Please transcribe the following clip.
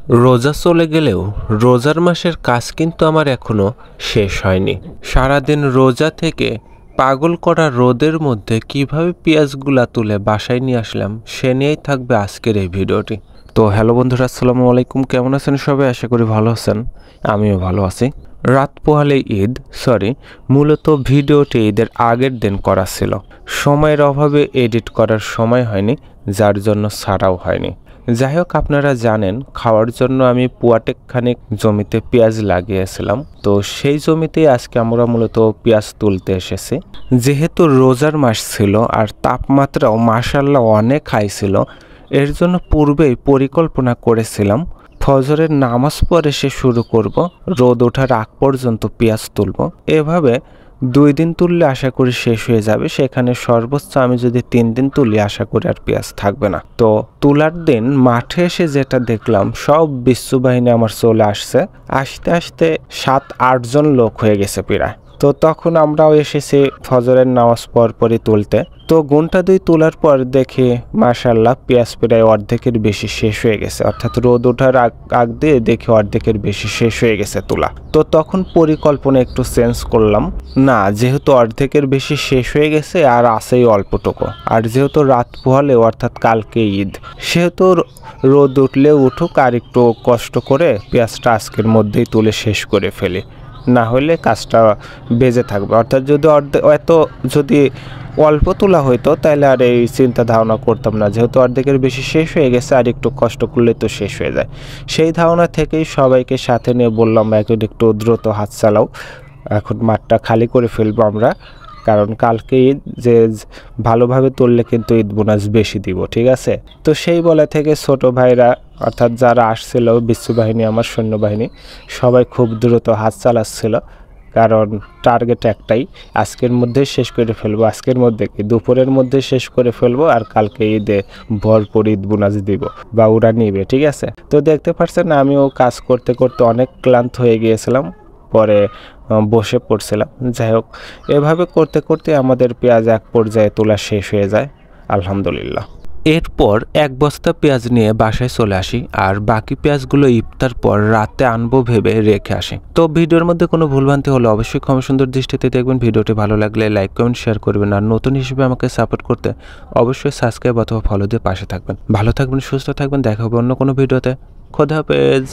রোজা চলে গেলেও রোজার মাসের কাজ কিন্তু আমার এখনো শেষ হয়নি। সারাদিন রোজা থেকে পাগল করা রোদের মধ্যে কিভাবে পেঁয়াজগুলা তুলে বাসায় নিয়ে আসলাম সে নিয়েই থাকবে আজকের এই ভিডিওটি। তো হ্যালো বন্ধুরা, আসসালামু আলাইকুম। কেমন আছেন সবাই? আশা করি ভালো আছেন, আমিও ভালো আছি। রাত পোহালে ঈদ, মূলত ভিডিওটি ঈদের আগের দিন করা ছিল। সময়ের অভাবে এডিট করার সময় হয়নি, যার জন্য ছাড়াও হয়নি। যাই হোক, আপনারা জানেন খাওয়ার জন্য আমি পুয়াটেকখানিক জমিতে পেঁয়াজ লাগিয়েছিলাম। তো সেই জমিতেই আজকে আমরা মূলত পেঁয়াজ তুলতে এসেছি। যেহেতু রোজার মাস ছিল আর তাপমাত্রাও মাশাআল্লাহ অনেক হাই ছিল, এর জন্য পূর্বেই পরিকল্পনা করেছিলাম ফজরের নামাজ পড়ে সে শুরু করব, রোদ ওঠার আগ পর্যন্ত পেঁয়াজ তুলব। এভাবে 2 দিন তুললে আশা করি শেষ হয়ে যাবে। সেখানে সর্বোচ্চ আমি যদি 3 দিন তুলি আশা করি আর পেঁয়াজ থাকবে না। তো তোলার দিন মাঠে এসে যেটা দেখলাম, সব বিশ্বু বাহিনী আমার চলে আসছে। আস্তে আস্তে 7-8 জন লোক হয়ে গেছে প্রায়। তো তখন আমরাও এসেছি ফজরের নামাজ পরপরই তুলতে। তো ঘন্টা 2 তোলার পর দেখি মাশাআল্লাহ পেঁয়াজ প্রায় অর্ধেকের বেশি শেষ হয়ে গেছে, অর্থাৎ রোদ ওঠার আগ দিয়ে দেখি অর্ধেকের বেশি শেষ হয়ে গেছে তোলা। তো তখন পরিকল্পনা একটু চেঞ্জ করলাম, না যেহেতু অর্ধেকের বেশি শেষ হয়ে গেছে আর আছেই অল্পটুকু, আর যেহেতু রাত পোহালে অর্থাৎ কালকে ঈদ, সেহেতু রোদ উঠলে উঠুক, আর একটু কষ্ট করে পেঁয়াজটা আজকের মধ্যেই তুলে শেষ করে ফেলি, না হলে কাজটা বেজে থাকবে। অর্থাৎ যদি অল্প তোলা হইতো তাহলে আর এই চিন্তা ধারণা করতাম না, যেহেতু অর্ধেকের বেশি শেষ হয়ে গেছে আর একটু কষ্ট করলে তো শেষ হয়ে যায়। সেই ধারণা থেকেই সবাইকে সাথে নিয়ে বললাম এখন একটু দ্রুত হাত চালাও, এখন মাঠটা খালি করে ফেলবো আমরা, কারণ কালকে ঈদ, যে ভালোভাবে তুললে কিন্তু ঈদ বোনাস বেশি দিব, ঠিক আছে? তো সেই বলা থেকে ছোট ভাইরা অর্থাৎ যারা আসছিল বিশ্বু বাহিনী, আমার সৈন্যবাহিনী, সবাই খুব দ্রুত হাত চালাচ্ছিল, কারণ টার্গেট একটাই, আজকের মধ্যে শেষ করে ফেলবো। আজকের মধ্যে কি দুপুরের মধ্যে শেষ করে ফেলবো, আর কালকে ঈদে ভরপুর ঈদ বোনাস দিব বা ওরা নিবে, ঠিক আছে? তো দেখতে পাচ্ছেন আমিও কাজ করতে করতে অনেক ক্লান্ত হয়ে গিয়েছিলাম, পরে বসে পড়ছিলাম। যাই হোক, এভাবে করতে করতে আমাদের পেঁয়াজ এক পর্যায়ে তোলা শেষ হয়ে যায় আলহামদুলিল্লাহ। এরপর 1 বস্তা পেঁয়াজ নিয়ে বাসায় চলে আসি, আর বাকি পেঁয়াজগুলো ইফতার পর রাতে আনবো ভেবে রেখে আসি। তো ভিডিওর মধ্যে কোনো ভুলভ্রান্তি হলে অবশ্যই ক্ষমা সুন্দর দৃষ্টিতে দেখবেন। ভিডিওটি ভালো লাগলে লাইক কমেন্ট শেয়ার করবেন, আর নতুন হিসেবে আমাকে সাপোর্ট করতে অবশ্যই সাবস্ক্রাইব অথবা ফলো দিয়ে পাশে থাকবেন। ভালো থাকবেন, সুস্থ থাকবেন, দেখা হবে অন্য কোনো ভিডিওতে। খোদা হাফেজ।